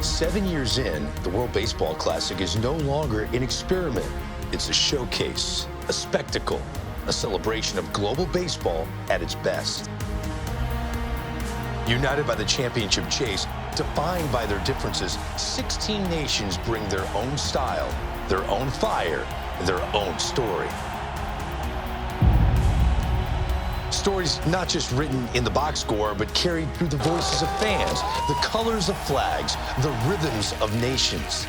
7 years in, the World Baseball Classic is no longer an experiment. It's a showcase, a spectacle, a celebration of global baseball at its best. United by the championship chase, defined by their differences, 16 nations bring their own style, their own fire, their own story. Stories not just written in the box score, but carried through the voices of fans, the colors of flags, the rhythms of nations.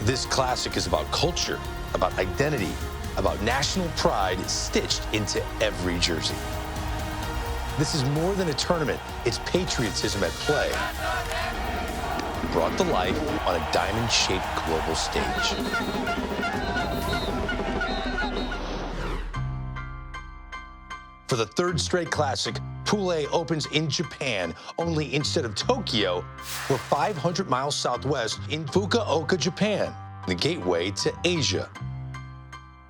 This classic is about culture, about identity, about national pride stitched into every jersey. This is more than a tournament, it's patriotism at play, brought to life on a diamond-shaped global stage. For the third straight classic, Pool A opens in Japan, only instead of Tokyo, we're 500 miles southwest in Fukuoka, Japan, the gateway to Asia.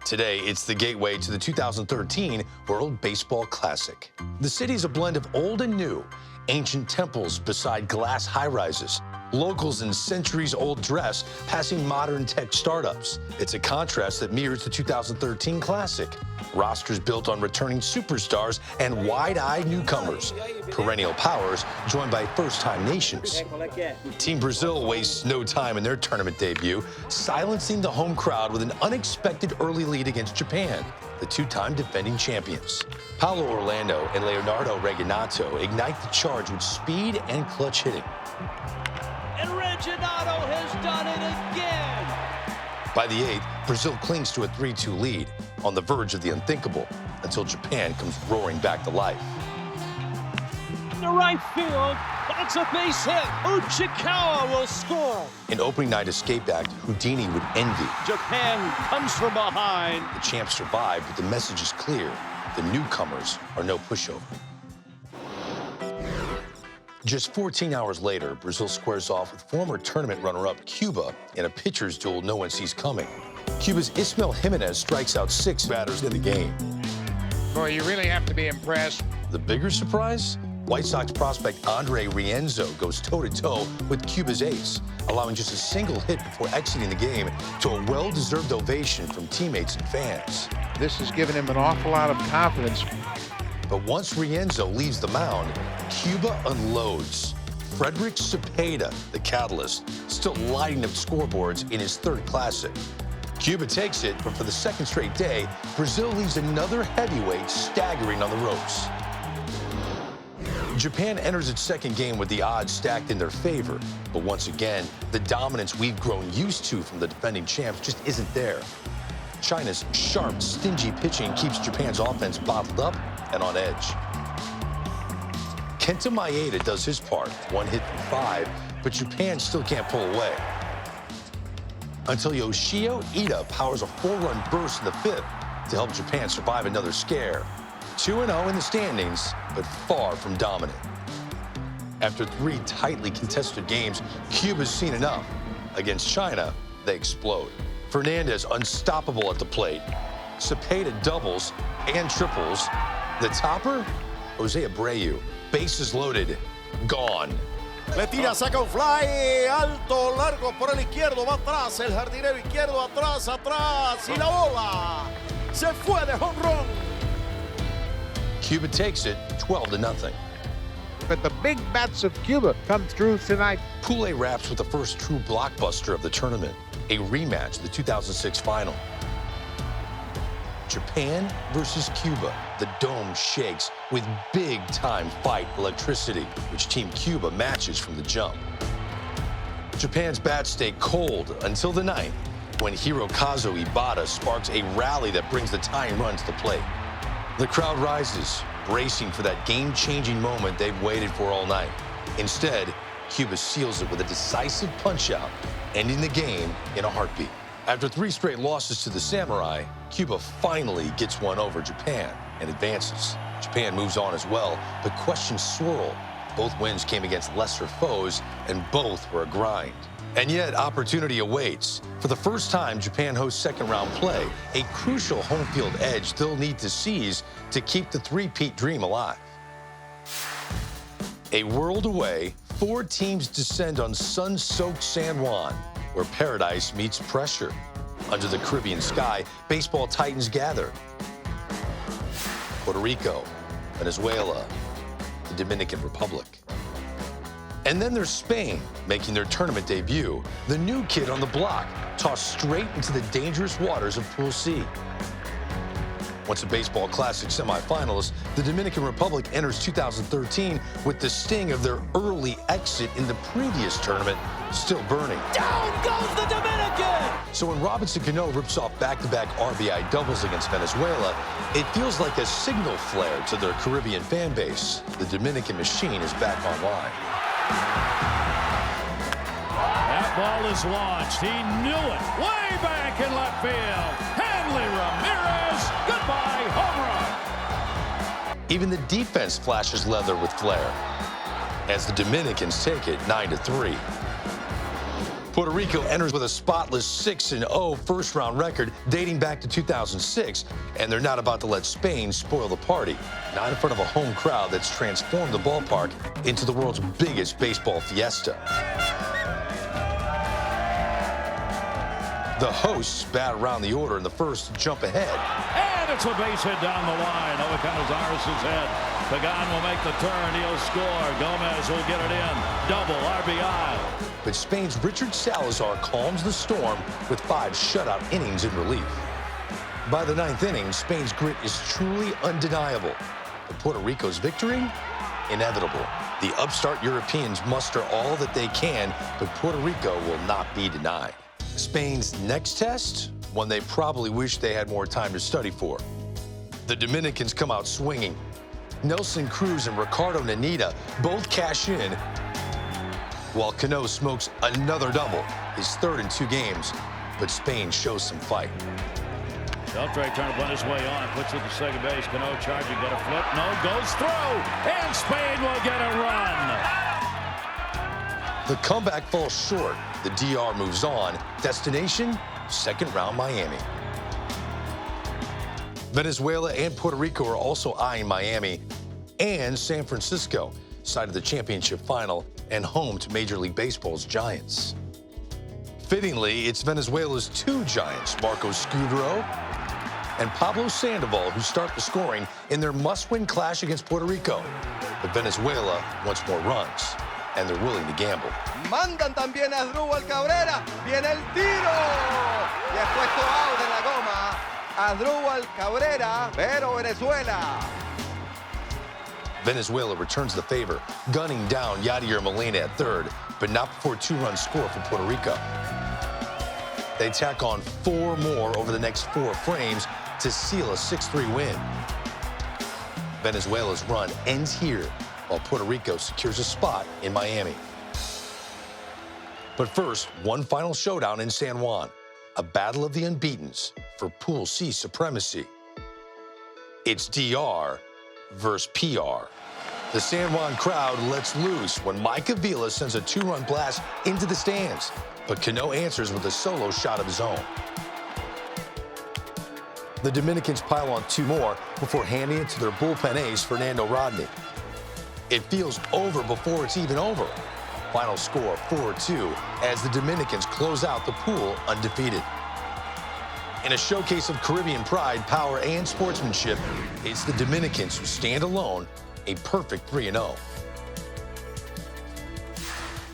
Today, it's the gateway to the 2013 World Baseball Classic. The city is a blend of old and new, ancient temples beside glass high-rises, locals in centuries-old dress passing modern tech startups. It's a contrast that mirrors the 2013 Classic. Rosters built on returning superstars and wide-eyed newcomers. Perennial powers joined by first-time nations. Team Brazil wastes no time in their tournament debut, silencing the home crowd with an unexpected early lead against Japan, the two-time defending champions. Paulo Orlando and Leonardo Reginato ignite the charge with speed and clutch hitting. And Reginato has done it again. By the 8th, Brazil clings to a 3-2 lead, on the verge of the unthinkable, until Japan comes roaring back to life. The right field, that's a base hit. Uchikawa will score. An opening night escape act Houdini would envy. Japan comes from behind. The champs survive, but the message is clear. The newcomers are no pushover. Just 14 hours later, Brazil squares off with former tournament runner-up Cuba in a pitcher's duel no one sees coming. Cuba's Ismael Jimenez strikes out 6 batters in the game. Boy, you really have to be impressed. The bigger surprise? White Sox prospect Andre Rienzo goes toe-to-toe with Cuba's ace, allowing just a single hit before exiting the game to a well-deserved ovation from teammates and fans. This has given him an awful lot of confidence. But once Rienzo leaves the mound, Cuba unloads. Frederick Cepeda, the catalyst, still lighting up scoreboards in his third classic. Cuba takes it, but for the second straight day, Brazil leaves another heavyweight staggering on the ropes. Japan enters its second game with the odds stacked in their favor, but once again, the dominance we've grown used to from the defending champs just isn't there. China's sharp, stingy pitching keeps Japan's offense bottled up and on edge. Kenta Maeda does his part, 1 hit for 5, but Japan still can't pull away. Until Yoshio Ida powers a 4-run burst in the 5th to help Japan survive another scare. 2-0 in the standings, but far from dominant. After 3 tightly contested games, Cuba's seen enough. Against China, they explode. Fernandez unstoppable at the plate. Cepeda doubles and triples. The topper, Jose Abreu, bases loaded, gone. Le tira, saca un fly, alto, largo por el izquierdo, va atrás, el jardinero izquierdo, atrás, atrás, y la bola se fue de jonrón. Cuba takes it 12-0. But the big bats of Cuba come through tonight. Pool A wraps with the first true blockbuster of the tournament, a rematch, the 2006 final. Japan versus Cuba. The dome shakes with big-time fight electricity, which Team Cuba matches from the jump. Japan's bats stay cold until the 9th, when Hirokazu Ibata sparks a rally that brings the tying run to the plate. The crowd rises, bracing for that game-changing moment they've waited for all night. Instead, Cuba seals it with a decisive punch-out, ending the game in a heartbeat. After 3 straight losses to the Samurai, Cuba finally gets one over Japan and advances. Japan moves on as well, but questions swirl. Both wins came against lesser foes, and both were a grind. And yet, opportunity awaits. For the first time, Japan hosts second-round play, a crucial home field edge they'll need to seize to keep the three-peat dream alive. A world away, 4 teams descend on sun-soaked San Juan, where paradise meets pressure. Under the Caribbean sky, baseball titans gather. Puerto Rico, Venezuela, the Dominican Republic. And then there's Spain, making their tournament debut, the new kid on the block, tossed straight into the dangerous waters of Pool C. Once a baseball classic semifinalist, the Dominican Republic enters 2013 with the sting of their early exit in the previous tournament still burning. Down goes the Dominican! So when Robinson Cano rips off back-to-back RBI doubles against Venezuela, it feels like a signal flare to their Caribbean fan base. The Dominican machine is back online. That ball is launched. He knew it. Way back in left field. Hanley Ramirez. Goodbye, home run. Even the defense flashes leather with flair as the Dominicans take it 9-3. Puerto Rico enters with a spotless 6-0 first-round record dating back to 2006, and they're not about to let Spain spoil the party. Not in front of a home crowd that's transformed the ballpark into the world's biggest baseball fiesta. The hosts bat around the order in the first to jump ahead. And it's a base hit down the line. Over comes Aris's head. Pagan will make the turn. He'll score. Gomez will get it in. Double RBI. But Spain's Richard Salazar calms the storm with 5 shutout innings in relief. By the 9th inning, Spain's grit is truly undeniable. But Puerto Rico's victory? Inevitable. The upstart Europeans muster all that they can, but Puerto Rico will not be denied. Spain's next test? One they probably wish they had more time to study for. The Dominicans come out swinging. Nelson Cruz and Ricardo Nanita both cash in, while Cano smokes another double, his 3rd in 2 games, but Spain shows some fight. Beltre trying to bunt his way on, puts it to second base. Cano charging, got a flip, no, goes through, and Spain will get a run. The comeback falls short. The DR moves on. Destination, 2nd round Miami. Venezuela and Puerto Rico are also eyeing Miami and San Francisco, side of the championship final and home to Major League Baseball's Giants. Fittingly, it's Venezuela's 2 Giants, Marco Scudero and Pablo Sandoval, who start the scoring in their must-win clash against Puerto Rico. But Venezuela wants more runs, and they're willing to gamble. Mandan también a Asdrúbal Cabrera. Viene el tiro. Y es puesto out en la goma. Asdrúbal Cabrera, pero Venezuela. Venezuela returns the favor, gunning down Yadier Molina at 3rd, but not before a 2-run score for Puerto Rico. They tack on 4 more over the next 4 frames to seal a 6-3 win. Venezuela's run ends here, while Puerto Rico secures a spot in Miami. But first, one final showdown in San Juan, a battle of the unbeatens for Pool C supremacy. It's DR versus PR. The San Juan crowd lets loose when Mike Avila sends a 2-run blast into the stands, but Cano answers with a solo shot of his own. The Dominicans pile on 2 more before handing it to their bullpen ace, Fernando Rodney. It feels over before it's even over. Final score 4-2 as the Dominicans close out the pool undefeated. In a showcase of Caribbean pride, power, and sportsmanship, it's the Dominicans who stand alone, a perfect 3-0.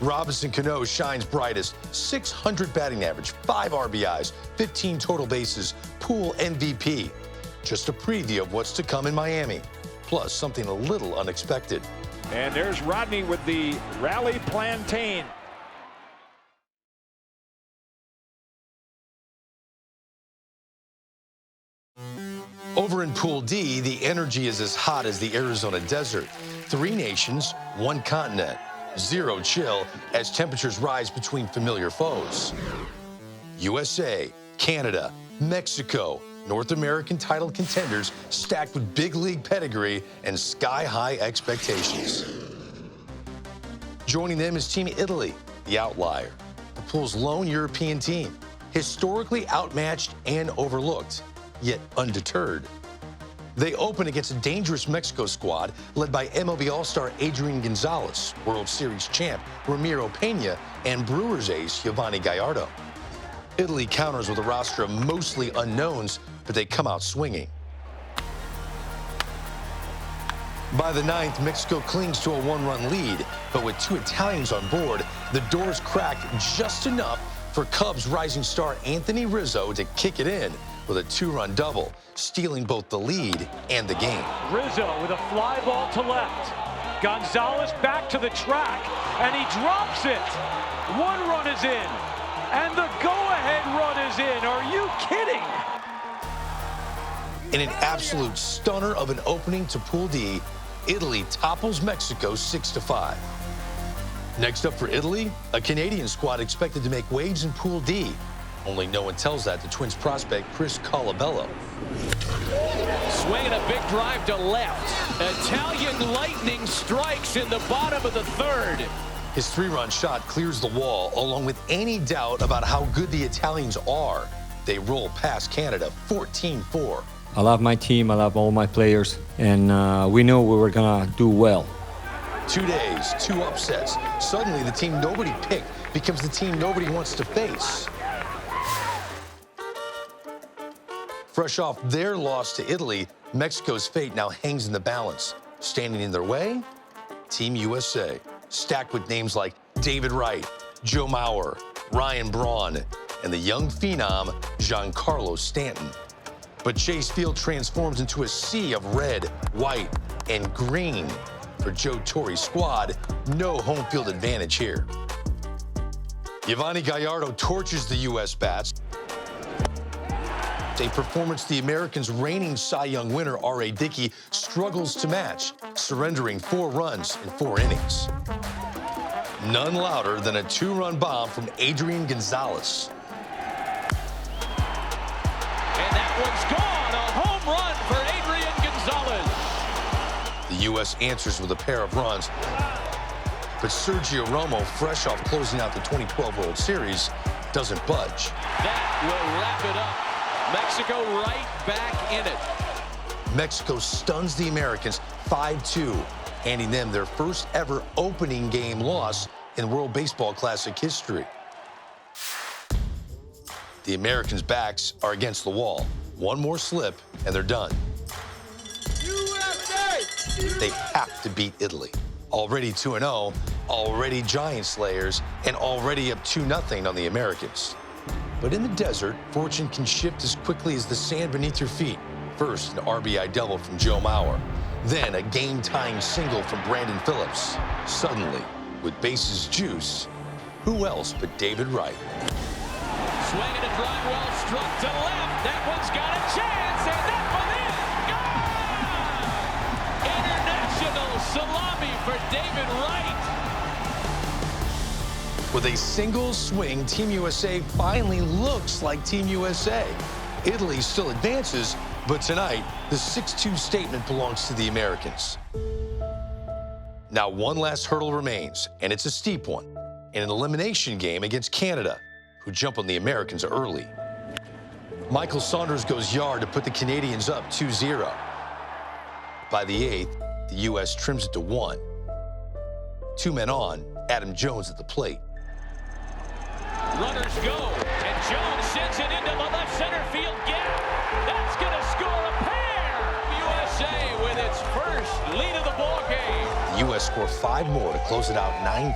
Robinson Cano shines brightest, 600 batting average, 5 RBIs, 15 total bases, pool MVP. Just a preview of what's to come in Miami, plus something a little unexpected. And there's Rodney with the rally plantain. Over in Pool D, the energy is as hot as the Arizona desert. 3 nations, 1 continent, 0 chill as temperatures rise between familiar foes. USA, Canada, Mexico, North American title contenders stacked with big league pedigree and sky-high expectations. Joining them is Team Italy, the outlier, the pool's lone European team, historically outmatched and overlooked, yet undeterred. They open against a dangerous Mexico squad led by MLB All-Star Adrian Gonzalez, World Series champ Ramiro Pena, and Brewers ace Yovani Gallardo. Italy counters with a roster of mostly unknowns, but they come out swinging. By the ninth, Mexico clings to a one-run lead, but with two Italians on board, the doors crack just enough for Cubs rising star Anthony Rizzo to kick it in with a two-run double, stealing both the lead and the game. Rizzo with a fly ball to left. Gonzalez back to the track, and he drops it. One run is in, and the go-ahead run is in. Are you kidding? In an absolute stunner of an opening to Pool D, Italy topples Mexico 6-5. Next up for Italy, a Canadian squad expected to make waves in Pool D. Only no one tells that to Twins prospect Chris Colabello. Swinging a big drive to left. Italian lightning strikes in the bottom of the third. His three-run shot clears the wall, along with any doubt about how good the Italians are. They roll past Canada 14-4. I love my team, I love all my players, and we knew we were gonna do well. 2 days, two upsets. Suddenly, the team nobody picked becomes the team nobody wants to face. Fresh off their loss to Italy, Mexico's fate now hangs in the balance. Standing in their way, Team USA, stacked with names like David Wright, Joe Mauer, Ryan Braun, and the young phenom Giancarlo Stanton. But Chase Field transforms into a sea of red, white, and green. For Joe Torre's squad, no home field advantage here. Yovani Gallardo torches the U.S. bats. A performance the Americans' reigning Cy Young winner, R.A. Dickey, struggles to match, surrendering 4 runs in 4 innings. None louder than a 2-run bomb from Adrian Gonzalez. And that one's gone. A home run for Adrian Gonzalez. The U.S. answers with a pair of runs, but Sergio Romo, fresh off closing out the 2012 World Series, doesn't budge. That will wrap it up. Mexico right back in it. Mexico stuns the Americans 5-2, handing them their first ever opening game loss in World Baseball Classic history. The Americans' backs are against the wall. One more slip, and they're done. They have to beat Italy. Already 2-0, already giant slayers, and already up 2-0 on the Americans. But in the desert, fortune can shift as quickly as the sand beneath your feet. First, an RBI double from Joe Mauer. Then a game-tying single from Brandon Phillips. Suddenly, with bases juice, who else but David Wright? Swinging a drive well struck to left. That one's got a chance, and that one in. Gone! International salami for David Wright. With a single swing, Team USA finally looks like Team USA. Italy still advances, but tonight, the 6-2 statement belongs to the Americans. Now, one last hurdle remains, and it's a steep one, in an elimination game against Canada, who jump on the Americans early. Michael Saunders goes yard to put the Canadians up 2-0. By the 8th, the U.S. trims it to 1. 2 men on, Adam Jones at the plate. Runners go, and Jones sends it into the left center field gap. That's going to score a pair. USA with its first lead of the ball game. The U.S. score 5 more to close it out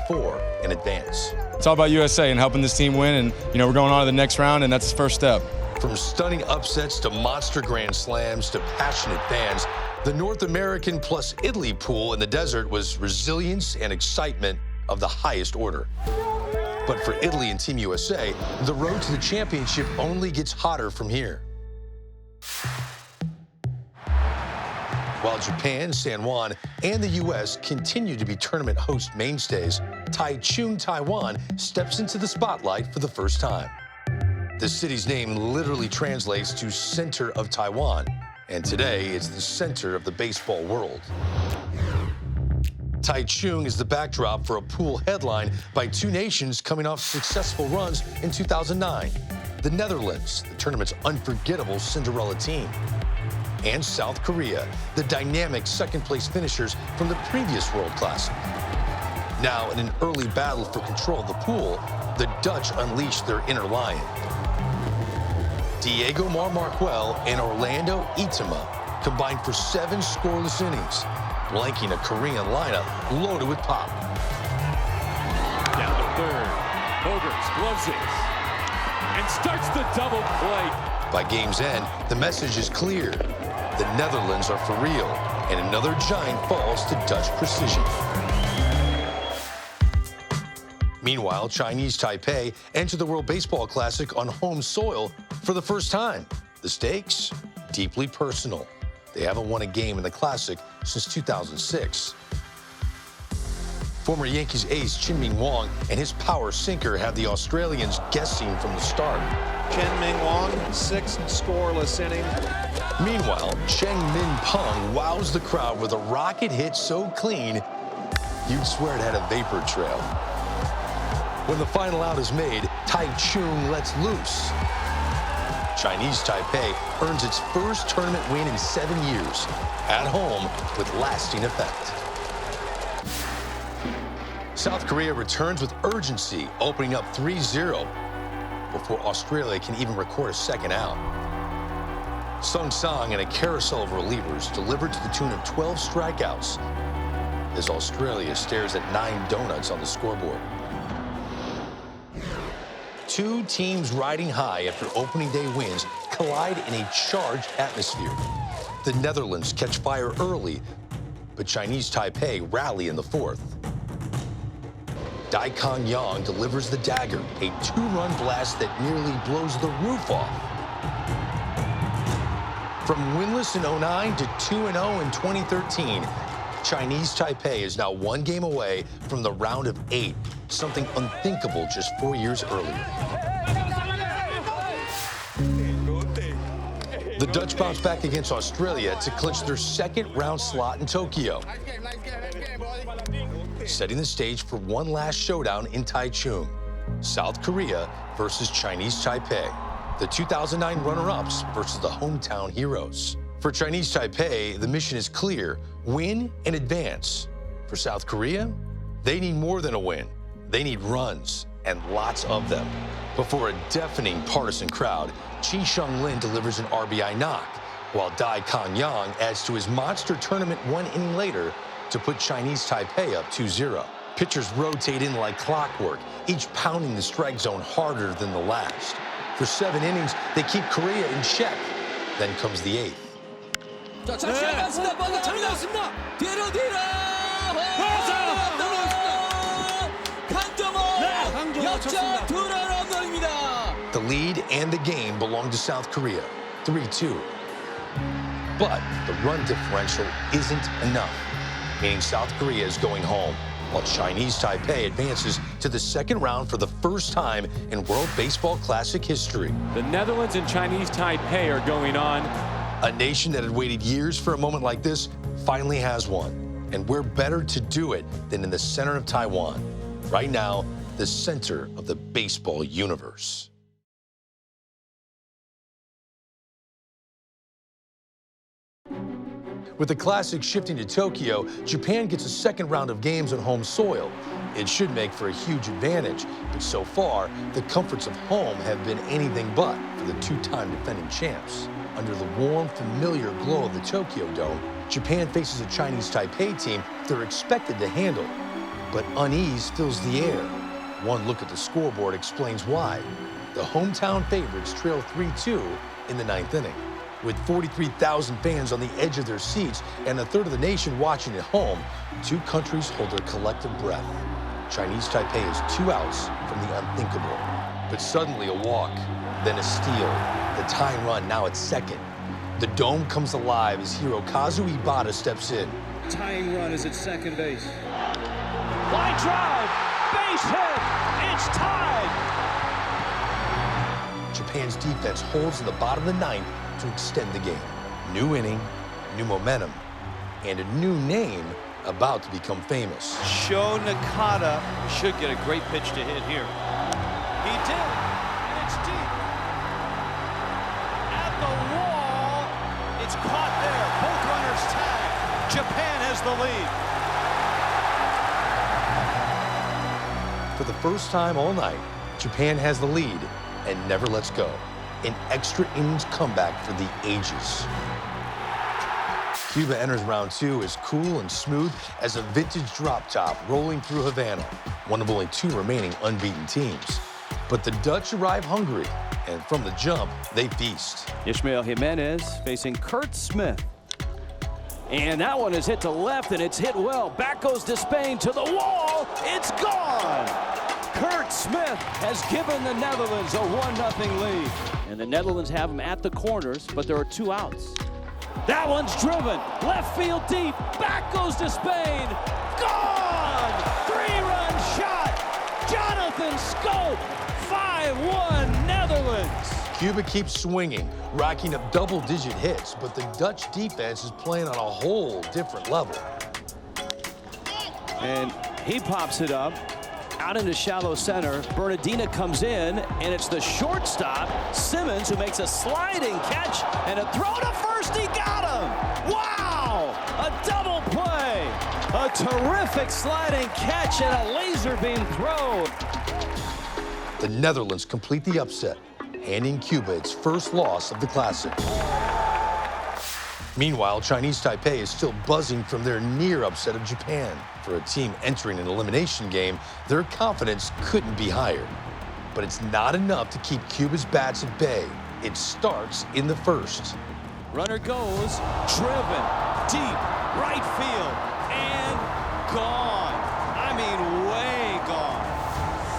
9-4 and advance. It's all about USA and helping this team win, and we're going on to the next round, and that's the first step. From stunning upsets to monster grand slams to passionate fans, the North American plus Italy pool in the desert was resilience and excitement of the highest order. But for Italy and Team USA, the road to the championship only gets hotter from here. While Japan, San Juan, and the U.S. continue to be tournament host mainstays, Taichung, Taiwan steps into the spotlight for the first time. The city's name literally translates to center of Taiwan, and today it's the center of the baseball world. Taichung is the backdrop for a pool headline by 2 nations coming off successful runs in 2009. The Netherlands, the tournament's unforgettable Cinderella team. and South Korea, the dynamic second-place finishers from the previous World Classic. Now, in an early battle for control of the pool, the Dutch unleashed their inner lion. Diego Marmarquel and Orlando Itama combined for 7 scoreless innings, blanking a Korean lineup loaded with pop. Down to third. Bogarts gloves it and starts the double play. By game's end, the message is clear. The Netherlands are for real, and another giant falls to Dutch precision. Meanwhile, Chinese Taipei enter the World Baseball Classic on home soil for the first time. The stakes? Deeply personal. They haven't won a game in the Classic since 2006. Former Yankees ace Chien-Ming Wang and his power sinker have the Australians guessing from the start. Chien-Ming Wang, 6 scoreless innings. Meanwhile, Cheng-Min Peng wows the crowd with a rocket hit so clean, you'd swear it had a vapor trail. When the final out is made, Taichung lets loose. Chinese Taipei earns its first tournament win in 7 years, at home with lasting effect. South Korea returns with urgency, opening up 3-0 before Australia can even record a second out. Sung Sang and a carousel of relievers delivered to the tune of 12 strikeouts as Australia stares at 9 donuts on the scoreboard. Two teams riding high after opening day wins collide in a charged atmosphere. The Netherlands catch fire early, but Chinese Taipei rally in the 4th. Daikon Yang delivers the dagger, a 2-run blast that nearly blows the roof off. From winless in 2009 to 2-0 in 2013, Chinese Taipei is now 1 game away from the round of 8, something unthinkable just 4 years earlier. The Dutch bounce back against Australia to clinch their 2nd round slot in Tokyo, setting the stage for one last showdown in Taichung, South Korea versus Chinese Taipei, the 2009 runner-ups versus the hometown heroes. For Chinese Taipei, the mission is clear: win and advance. For South Korea, they need more than a win. They need runs, and lots of them. Before a deafening partisan crowd, Chi Sheng-lin delivers an RBI knock, while Daikon Yang adds to his monster tournament 1 inning later to put Chinese Taipei up 2-0. Pitchers rotate in like clockwork, each pounding the strike zone harder than the last. For 7 innings, they keep Korea in check. Then comes the 8th. The lead and the game belong to South Korea, 3-2. But the run differential isn't enough, meaning South Korea is going home, while Chinese Taipei advances to the 2nd round for the first time in World Baseball Classic history. The Netherlands and Chinese Taipei are going on. A nation that had waited years for a moment like this finally has one. And where better to do it than in the center of Taiwan? Right now, the center of the baseball universe. With the Classic shifting to Tokyo, Japan gets a 2nd round of games on home soil. It should make for a huge advantage, but so far, the comforts of home have been anything but for the 2-time defending champs. Under the warm, familiar glow of the Tokyo Dome, Japan faces a Chinese Taipei team they're expected to handle. But unease fills the air. One look at the scoreboard explains why. The hometown favorites trail 3-2 in the 9th inning. With 43,000 fans on the edge of their seats and a third of the nation watching at home, 2 countries hold their collective breath. Chinese Taipei is 2 outs from the unthinkable. But suddenly a walk, then a steal. The tying run now at 2nd. The Dome comes alive as hero Kazu Ibata steps in. Tying run is at 2nd base. Line drive, base hit, it's tied. Japan's defense holds in the bottom of the 9th to extend the game. New inning, new momentum, and a new name about to become famous. Sho Nakata should get a great pitch to hit here. He did, and it's deep. At the wall, it's caught the lead. For the first time all night, Japan has the lead and never lets go. An extra innings comeback for the ages. Cuba enters round two as cool and smooth as a vintage drop top rolling through Havana, one of only two remaining unbeaten teams. But the Dutch arrive hungry, and from the jump, they feast. Ishmael Jimenez facing Kurt Smith. And that one is hit to left, and it's hit well. Back goes Despain to the wall. It's gone. Kurt Smith has given the Netherlands a 1-0 lead. And the Netherlands have them at the corners, but there are 2 outs. That one's driven. Left field deep. Back goes Despain. Gone! 3-run shot. Jonathan Scope. 5-1 Netherlands. Cuba keeps swinging, racking up double-digit hits, but the Dutch defense is playing on a whole different level. And he pops it up out into shallow center. Bernardina comes in, and it's the shortstop, Simmons, who makes a sliding catch and a throw to first. He got him. Wow! A double play. A terrific sliding catch and a laser beam throw. The Netherlands complete the upset, handing Cuba its first loss of the Classic. Meanwhile, Chinese Taipei is still buzzing from their near upset of Japan. For a team entering an elimination game, their confidence couldn't be higher. But it's not enough to keep Cuba's bats at bay. It starts in the first. Runner goes, driven, deep, right field, and gone. I mean, way gone.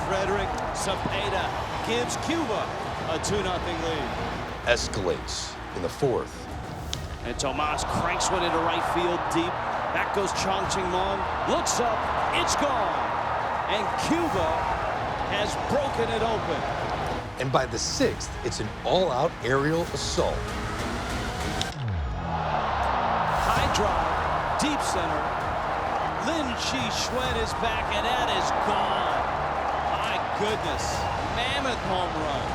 Frederick Cepeda gives Cuba a 2-0 lead. Escalates in the fourth. And Tomas cranks one into right field deep. Back goes Chong Ching-mong. Looks up, it's gone. And Cuba has broken it open. And by the sixth, it's an all-out aerial assault. High drive, deep center. Lin Chi-Shuen is back, and that is gone. My goodness, mammoth home run.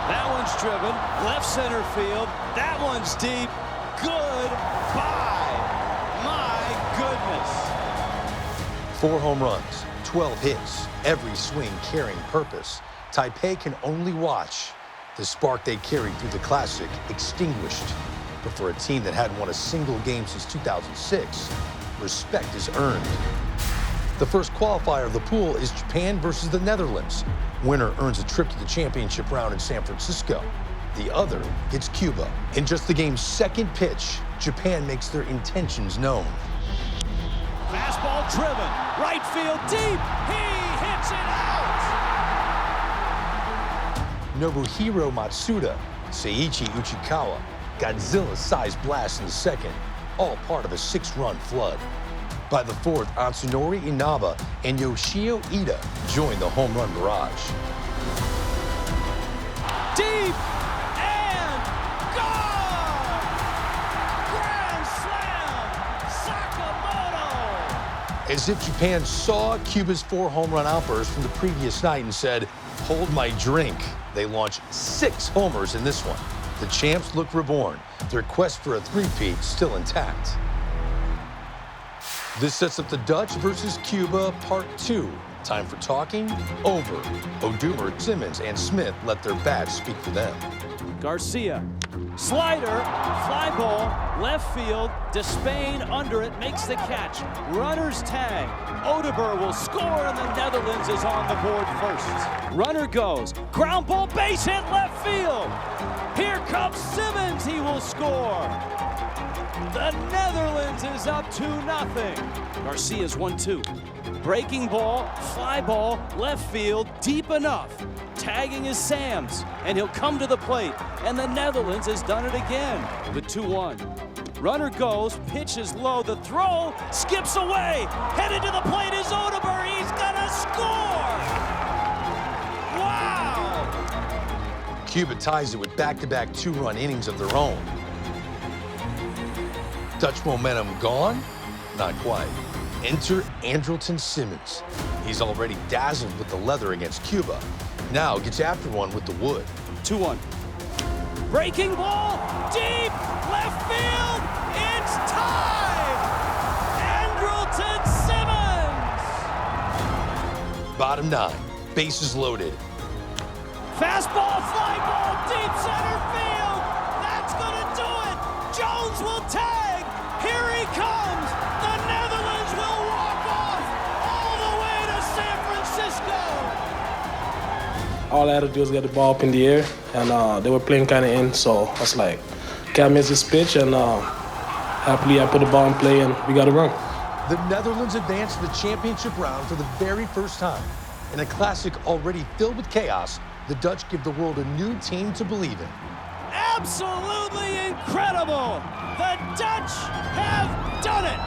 That one's driven, left center field. That one's deep. Goodbye. My goodness. 4 home runs, 12 hits, every swing carrying purpose. Taipei can only watch the spark they carried through the Classic extinguished. But for a team that hadn't won a single game since 2006, respect is earned. The first qualifier of the pool is Japan versus the Netherlands. Winner earns a trip to the championship round in San Francisco. The other gets Cuba. In just the game's second pitch, Japan makes their intentions known. Fastball driven, right field deep. He hits it out. Nobuhiro Matsuda, Seiichi Uchikawa, Godzilla-sized blast in the second, all part of a 6-run flood. By the fourth, Atsunori Inaba and Yoshio Ida join the home run barrage. Deep and gone! Grand slam! Sakamoto! As if Japan saw Cuba's 4 home run outbursts from the previous night and said, "Hold my drink." They launch 6 homers in this one. The champs look reborn, their quest for a three-peat still intact. This sets up the Dutch versus Cuba Part 2. Time for talking over. Odumer, Simmons, and Smith let their bats speak for them. Garcia, slider, fly ball, left field, Despain under it, makes the catch. Runner's tag. Oduber will score, and the Netherlands is on the board first. Runner goes, ground ball, base hit, left field. Here comes Simmons, he will score. The Netherlands is up 2-0. Garcia's 1-2. Breaking ball, fly ball, left field, deep enough. Tagging is Sams, and he'll come to the plate. And the Netherlands has done it again with 2-1. Runner goes, pitches low, the throw, skips away. Headed to the plate is Oduber, he's gonna score! Wow! Cuba ties it with back-to-back 2-run innings of their own. Dutch momentum gone? Not quite. Enter Andrelton Simmons. He's already dazzled with the leather against Cuba. Now gets after one with the wood. 2-1. Breaking ball, deep, left field, it's Bottom 9, bases loaded. Fastball, fly ball, deep center field. That's gonna do it. Jones will tag. Here he comes. The Netherlands will walk off all the way to San Francisco. All I had to do was get the ball up in the air, and they were playing kind of in, so I was like, can't miss this pitch, and happily I put the ball in play, and we got a run. The Netherlands advanced to the championship round for the very first time. In a classic already filled with chaos, the Dutch give the world a new team to believe in. Absolutely incredible. The Dutch have done it.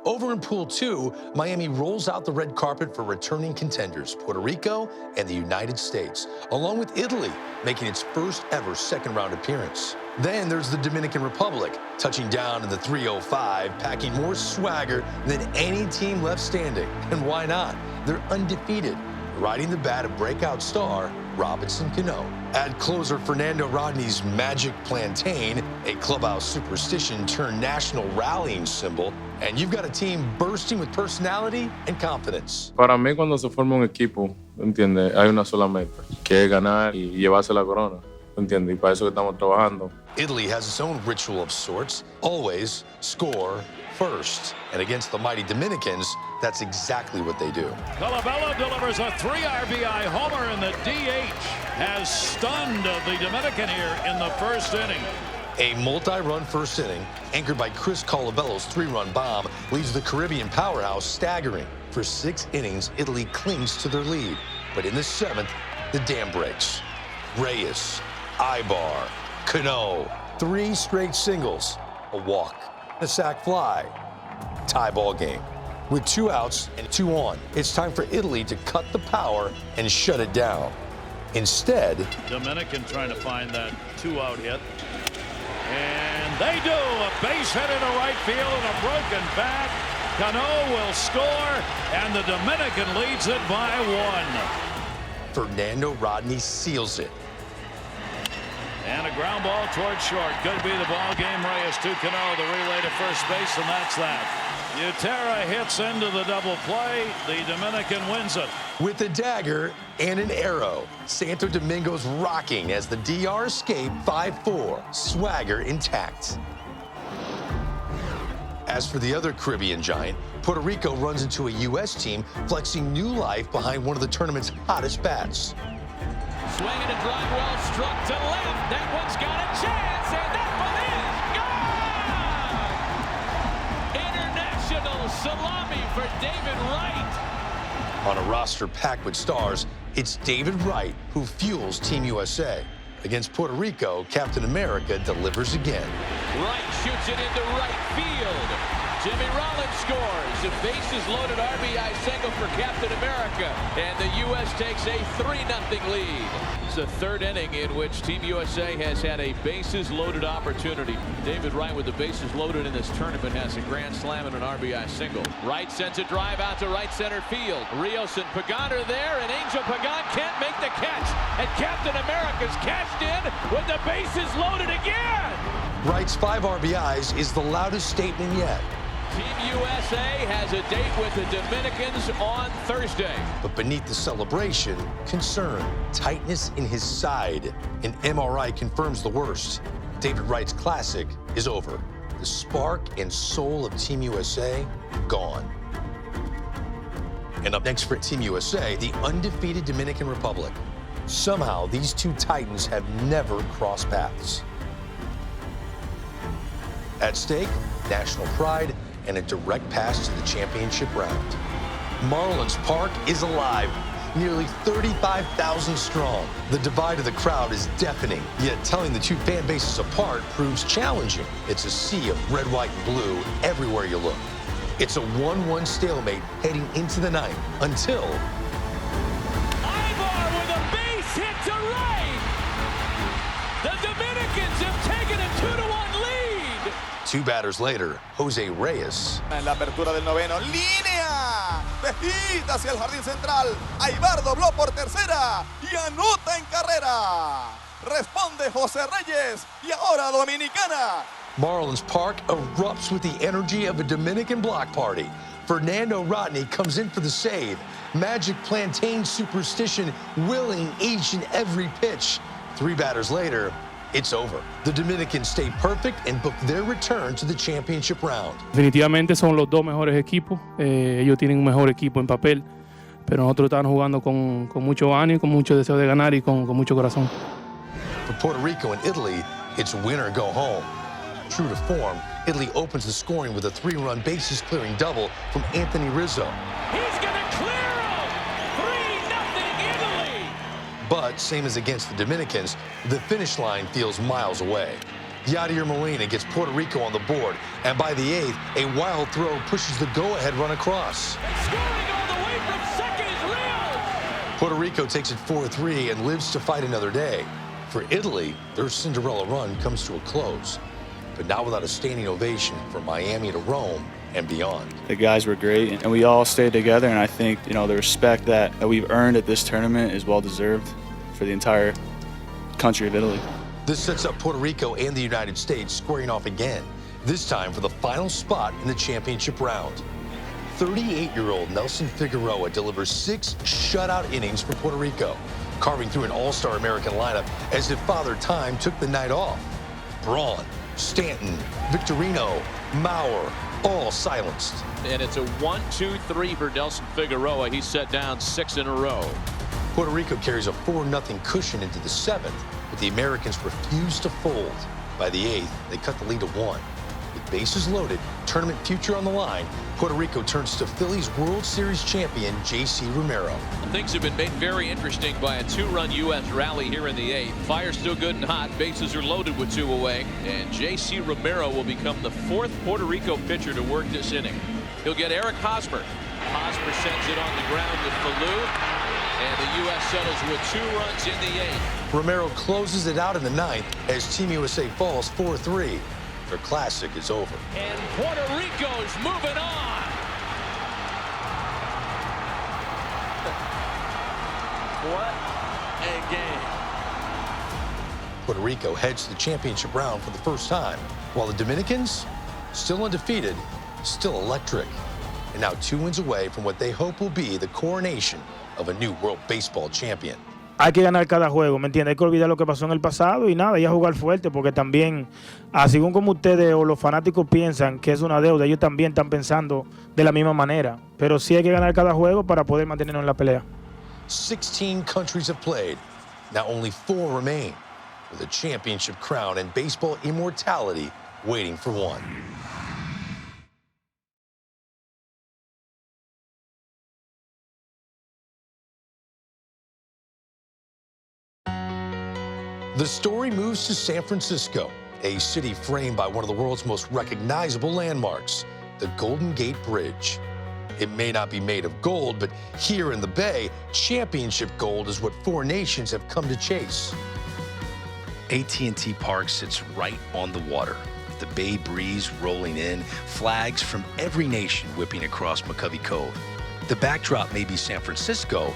Over in Pool 2, Miami rolls out the red carpet for returning contenders, Puerto Rico and the United States, along with Italy, making its first ever second-round appearance. Then there's the Dominican Republic, touching down in the 305, packing more swagger than any team left standing. And why not? They're undefeated, riding the bat of breakout star Robinson Cano. Add closer Fernando Rodney's Magic Plantain, a clubhouse superstition turned national rallying symbol, and you've got a team bursting with personality and confidence. Para mí, cuando se forma un equipo, ¿entiendes? Hay una sola meta, que es ganar y llevarse la corona, ¿entiendes? Y para eso que estamos trabajando. Italy has its own ritual of sorts, always score first. And against the mighty Dominicans, that's exactly what they do. Colabella delivers a 3 RBI homer, and the DH has stunned the Dominican here in the first inning. A multi-run first inning, anchored by Chris Colabella's 3-run bomb, leaves the Caribbean powerhouse staggering. For 6 innings, Italy clings to their lead. But in the 7th, the dam breaks. Reyes, Ibar, Cano, 3 straight singles, a walk, a sac fly. Tie ball game. With 2 outs and 2 on, it's time for Italy to cut the power and shut it down. Instead, Dominican trying to find that 2-out hit. And they do. A base hit into right field and a broken bat. Cano will score, and the Dominican leads it by 1. Fernando Rodney seals it. And a ground ball towards short. Could be the ball game. Reyes to Cano, the relay to first base, and that's that. Utera hits into the double play. The Dominican wins it. With a dagger and an arrow, Santo Domingo's rocking as the DR escape 5-4, swagger intact. As for the other Caribbean giant, Puerto Rico runs into a U.S. team flexing new life behind one of the tournament's hottest bats. Swinging a drive well struck to left. That one's got a chance, and that one is gone. International salami for David Wright. On a roster packed with stars, it's David Wright who fuels Team USA. Against Puerto Rico, Captain America delivers again. Wright shoots it into right field. Jimmy Rollins scores. A bases loaded RBI single for Captain America. And the U.S. takes a 3-0 lead. It's the 3rd inning in which Team USA has had a bases loaded opportunity. David Wright with the bases loaded in this tournament has a grand slam and an RBI single. Wright sends a drive out to right center field. Rios and Pagan are there, and Angel Pagan can't make the catch. And Captain America's cashed in with the bases loaded again. Wright's 5 RBIs is the loudest statement yet. Team USA has a date with the Dominicans on Thursday. But beneath the celebration, concern, tightness in his side. An MRI confirms the worst. David Wright's classic is over. The spark and soul of Team USA, gone. And up next for Team USA, the undefeated Dominican Republic. Somehow, these two titans have never crossed paths. At stake, national pride and a direct pass to the championship round. Marlins Park is alive, nearly 35,000 strong. The divide of the crowd is deafening, yet telling the two fan bases apart proves challenging. It's a sea of red, white, and blue everywhere you look. It's a 1-1 stalemate heading into the ninth until... Ibar with a base hit to right! The Dominicans have taken a 2-1 lead! 2 batters later, Jose Reyes. En la apertura del noveno, línea, bajita hacia el jardín central. Ibar dobló por tercera y anota en carrera. responde José Reyes. Y ahora Dominicana. Marlins Park erupts with the energy of a Dominican block party. Fernando Rodney comes in for the save. Magic Plantain superstition willing each and every pitch. 3 batters later, it's over. The Dominicans stay perfect and book their return to the championship round. Definitivamente son los dos mejores equipos. Ellos tienen un mejor equipo en papel, pero nosotros estamos jugando con mucho ánimo, con mucho deseo de ganar y con mucho corazón. For Puerto Rico and Italy, it's win or go home. True to form, Italy opens the scoring with a 3-run bases-clearing double from Anthony Rizzo. He's going to clear him! 3-0 Italy! But, same as against the Dominicans, the finish line feels miles away. Yadier Molina gets Puerto Rico on the board, and by the 8th, a wild throw pushes the go-ahead run across. And scoring all the way from second is Rios! Puerto Rico takes it 4-3 and lives to fight another day. For Italy, their Cinderella run comes to a close, but not without a standing ovation from Miami to Rome and beyond. The guys were great, and we all stayed together, and I think, the respect that we've earned at this tournament is well-deserved for the entire country of Italy. This sets up Puerto Rico and the United States squaring off again, this time for the final spot in the championship round. 38-year-old Nelson Figueroa delivers 6 shutout innings for Puerto Rico, carving through an all-star American lineup as if Father Time took the night off. Braun, Stanton, Victorino, Maurer, all silenced. And it's a 1-2-3 for Nelson Figueroa. He's set down 6 in a row. Puerto Rico carries a 4-0 cushion into the 7th, but the Americans refuse to fold. By the 8th, they cut the lead to 1. With bases loaded, tournament future on the line, Puerto Rico turns to Phillies World Series champion J.C. Romero. Things have been made very interesting by a 2-run U.S. rally here in the 8th. Fire's still good and hot. Bases are loaded with 2 away. And J.C. Romero will become the 4th Puerto Rico pitcher to work this inning. He'll get Eric Hosmer. Hosmer sends it on the ground with Falou. And the U.S. settles with 2 runs in the 8th. Romero closes it out in the 9th as Team USA falls 4-3. Their classic is over. And Puerto Rico's moving on. What a game. Puerto Rico heads to the championship round for the first time, while the Dominicans, still undefeated, still electric, and now 2 wins away from what they hope will be the coronation of a new World Baseball champion. Hay que ganar cada juego, ¿me entiendes? Hay que olvidar lo que pasó en el pasado y nada, y a jugar fuerte, porque también, así como ustedes o los fanáticos piensan que es una deuda, ellos también están pensando de la misma manera. Pero sí hay que ganar cada juego para poder mantenernos en la pelea. 16 countries have played. Now only 4 remain, with a championship crown and baseball immortality waiting for one. The story moves to San Francisco, a city framed by one of the world's most recognizable landmarks, the Golden Gate Bridge. It may not be made of gold, but here in the Bay, championship gold is what 4 nations have come to chase. AT&T Park sits right on the water, with the bay breeze rolling in, flags from every nation whipping across McCovey Cove. The backdrop may be San Francisco,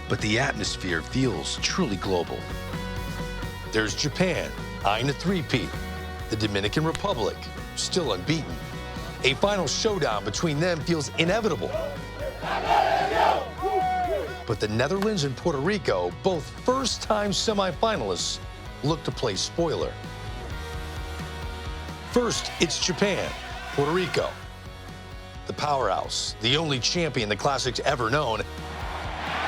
but the atmosphere feels truly global. There's Japan, eyeing a 3-peat. The Dominican Republic, still unbeaten. A final showdown between them feels inevitable. But the Netherlands and Puerto Rico, both first-time semifinalists, look to play spoiler. First, it's Japan, Puerto Rico. The powerhouse, the only champion the Classic's ever known.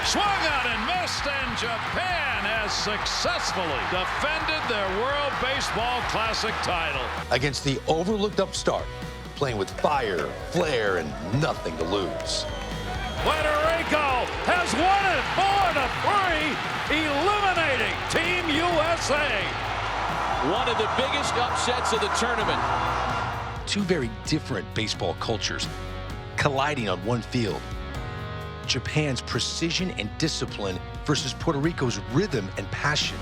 Swung out and missed, and Japan has successfully defended their World Baseball Classic title. Against the overlooked upstart, playing with fire, flair, and nothing to lose. Puerto Rico has won it 4-3, eliminating Team USA. One of the biggest upsets of the tournament. 2 very different baseball cultures colliding on one field. Japan's precision and discipline versus Puerto Rico's rhythm and passion.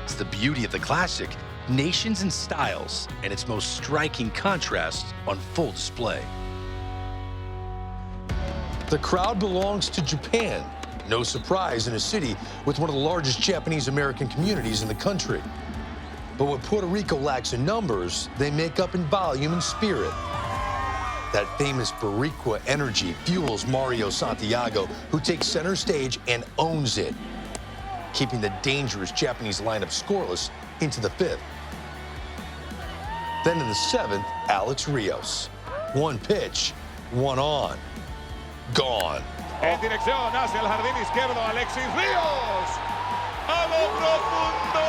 It's the beauty of the Classic, nations and styles, and its most striking contrast on full display. The crowd belongs to Japan, No surprise in a city with one of the largest Japanese-American communities in the country. But what Puerto Rico lacks in numbers, they make up in volume and spirit. That famous Boricua energy fuels Mario Santiago, who takes center stage and owns it, keeping the dangerous Japanese lineup scoreless into the 5th. Then in the 7th, Alex Rios. One pitch, one on, gone. En dirección hacia el jardín izquierdo, Alexis Ríos. A lo profundo.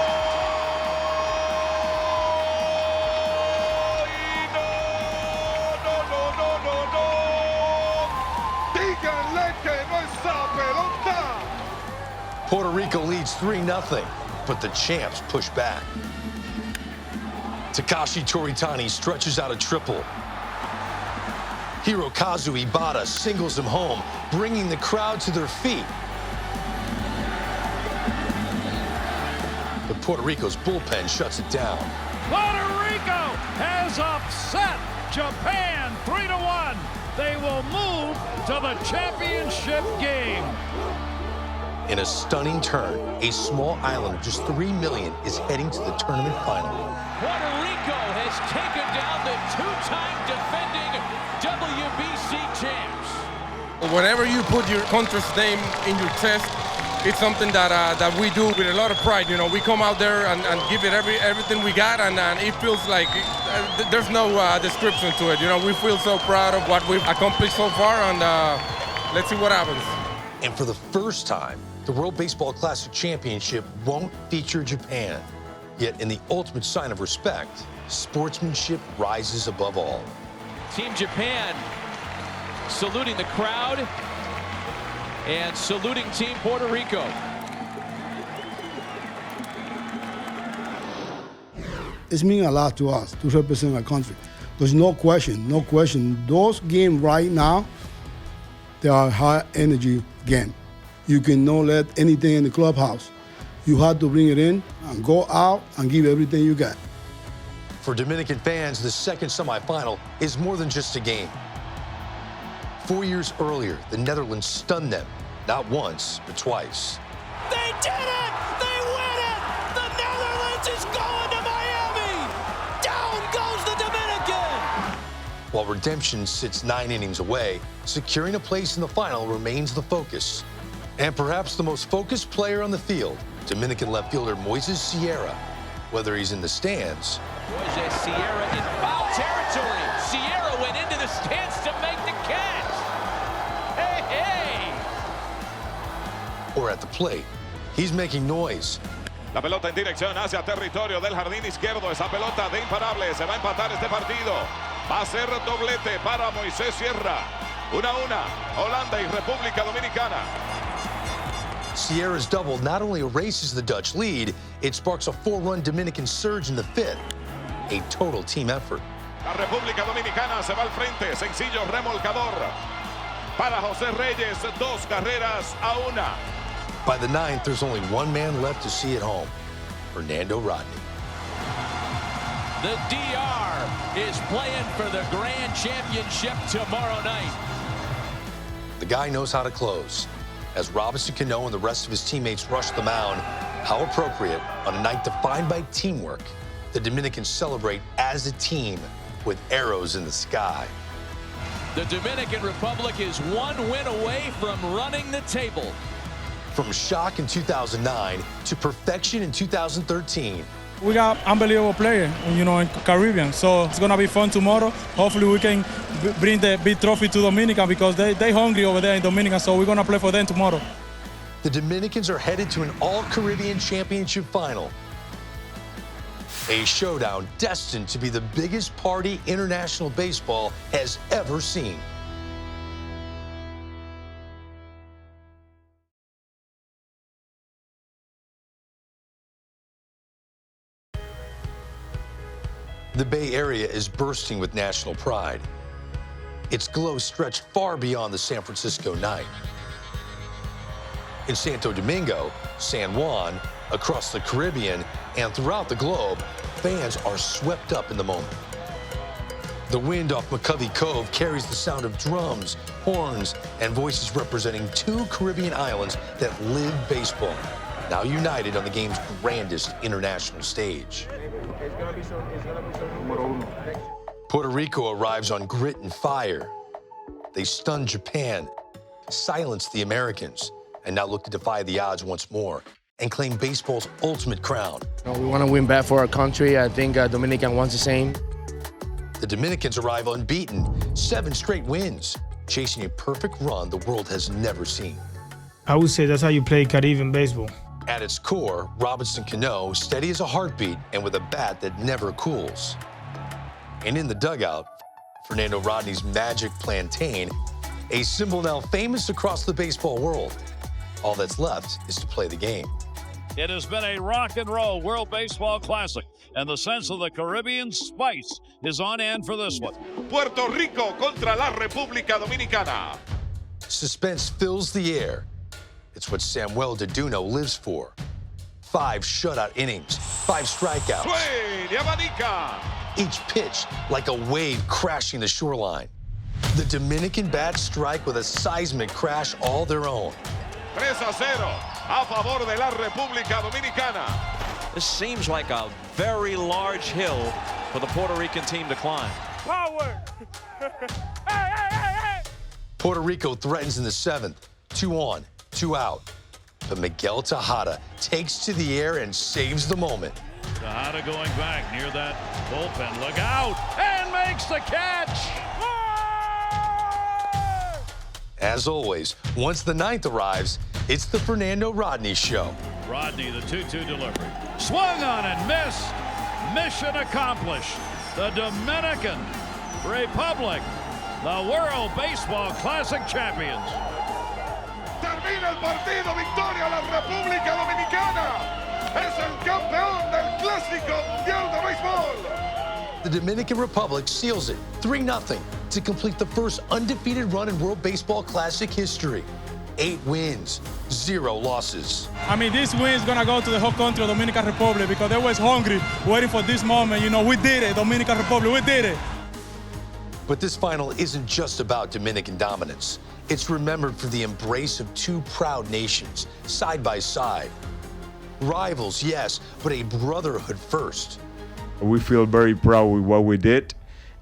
Y no. Díganle que no está pelota. Puerto Rico leads 3-0, but the champs push back. Takashi Toritani stretches out a triple. Hirokazu Ibata singles him home, bringing the crowd to their feet. But Puerto Rico's bullpen shuts it down. Puerto Rico has upset Japan 3-1. They will move to the championship game. In a stunning turn, a small island of just 3 million is heading to the tournament final. Puerto Rico has taken down the two-time defending WBC champs. Whenever you put your country's name in your chest, it's something that we do with a lot of pride. You know, we come out there and give it everything we got, and it feels like there's no description to it. You know, we feel so proud of what we've accomplished so far, and let's see what happens. And for the first time, the World Baseball Classic Championship won't feature Japan. Yet in the ultimate sign of respect, sportsmanship rises above all. Team Japan saluting the crowd and saluting Team Puerto Rico. It's mean a lot to us to represent our country. There's no question. Those games right now, they are high energy game. You cannot let anything in the clubhouse. You have to bring it in and go out and give everything you got. For Dominican fans, the second semifinal is more than just a game. 4 years earlier, the Netherlands stunned them, not once, but twice. They did it! They win it! The Netherlands is going to Miami! Down goes the Dominican! While redemption sits 9 innings away, securing a place in the final remains the focus. And perhaps the most focused player on the field, Dominican left fielder Moises Sierra, whether he's in the stands. Moises Sierra in foul territory. Sierra went into the stands to make the catch. Hey! Or at the plate. He's making noise. La pelota en dirección hacia territorio del jardín izquierdo. Esa pelota de imparable. Se va a empatar este partido. Va a ser doblete para Moisés Sierra. 1-1. Holanda y República Dominicana. Sierra's double not only erases the Dutch lead, it sparks a 4-run Dominican surge in the 5th. A total team effort. La República Dominicana se va al frente. Sencillo remolcador. Para José Reyes, 2 carreras a 1. By the 9th, there's only one man left to see it home, Fernando Rodney. The DR is playing for the Grand Championship tomorrow night. The guy knows how to close. As Robinson Cano and the rest of his teammates rush the mound, how appropriate on a night defined by teamwork. The Dominicans celebrate as a team with arrows in the sky. The Dominican Republic is 1 win away from running the table. From shock in 2009 to perfection in 2013. We got unbelievable players, you know, in Caribbean. So it's going to be fun tomorrow. Hopefully we can bring the big trophy to Dominica because they hungry over there in Dominica. So we're going to play for them tomorrow. The Dominicans are headed to an all-Caribbean championship final. A showdown destined to be the biggest party international baseball has ever seen. The Bay Area is bursting with national pride. Its glow stretched far beyond the San Francisco night. In Santo Domingo, San Juan, across the Caribbean, and throughout the globe, fans are swept up in the moment. The wind off McCovey Cove carries the sound of drums, horns, and voices representing 2 Caribbean islands that live baseball, now united on the game's grandest international stage. Puerto Rico arrives on grit and fire. They stun Japan, silence the Americans, and now look to defy the odds once more and claim baseball's ultimate crown. We want to win back for our country. I think Dominican wants the same. The Dominicans arrive unbeaten, 7 straight wins, chasing a perfect run the world has never seen. I would say that's how you play Caribbean baseball. At its core, Robinson Cano, steady as a heartbeat and with a bat that never cools. And in the dugout, Fernando Rodney's magic plantain, a symbol now famous across the baseball world. All that's left is to play the game. It has been a rock and roll World Baseball Classic, and the sense of the Caribbean spice is on end for this one. Puerto Rico contra la República Dominicana. Suspense fills the air. It's what Samuel Deduno lives for. 5 shutout innings, 5 strikeouts. Swing y abanica. Each pitch like a wave crashing the shoreline. The Dominican bats strike with a seismic crash all their own. 3-0 a favor de la República Dominicana. This seems like a very large hill for the Puerto Rican team to climb. Power! Puerto Rico threatens in the 7th, 2 on, 2 out. But Miguel Tejada takes to the air and saves the moment. Tejada going back near that bullpen. Look out! And makes the catch! As always, once the 9th arrives, it's the Fernando Rodney Show. Rodney, the 2-2 delivery. Swung on and missed. Mission accomplished. The Dominican Republic, the World Baseball Classic champions. Termina el partido, victoria a la República Dominicana. Es el campeón del Clásico Mundial de Béisbol. The Dominican Republic seals it 3-0 to complete the first undefeated run in World Baseball Classic history. 8 wins, 0 losses. I mean, this win is going to go to the whole country of Dominican Republic because they was hungry, waiting for this moment. You know, we did it, Dominican Republic, we did it. But this final isn't just about Dominican dominance. It's remembered for the embrace of 2 proud nations, side by side. Rivals, yes, but a brotherhood first. We feel very proud with what we did.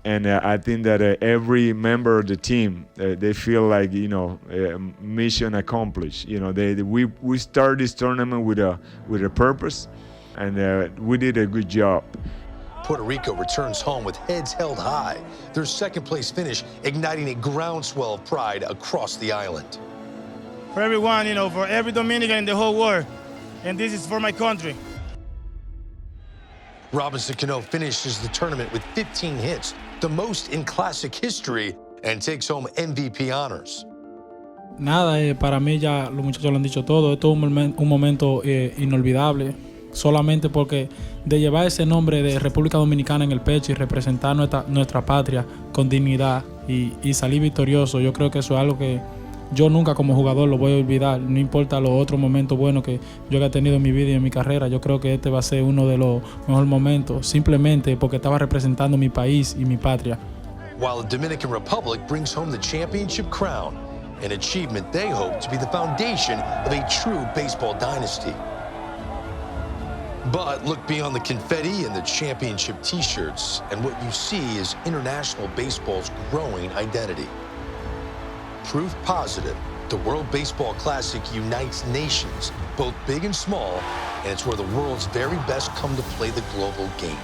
And I think that every member of the team, they feel like, you know, mission accomplished. You know, we started this tournament with a purpose, and we did a good job. Puerto Rico returns home with heads held high, their 2nd place finish igniting a groundswell of pride across the island. For everyone, you know, for every Dominican in the whole world, and this is for my country. Robinson Cano finishes the tournament with 15 hits, the most in Classic history, and takes home MVP honors. Nada, para mí ya los muchachos lo han dicho todo. Esto es un momento inolvidable, solamente porque de llevar ese nombre de República Dominicana en el pecho y representar nuestra patria con dignidad y salir victorioso, yo creo que eso es algo que yo nunca como jugador lo voy a olvidar. No importa los otros momentos buenos que yo haya tenido en mi vida y en mi carrera, yo creo que este va a ser uno de los mejores momentos, simplemente porque estaba representando mi país y mi patria. While the Dominican Republic brings home the championship crown, an achievement they hope to be the foundation of a true baseball dynasty. But look beyond the confetti and the championship t-shirts, and what you see is international baseball's growing identity. Proof positive, the World Baseball Classic unites nations, both big and small, and it's where the world's very best come to play the global game.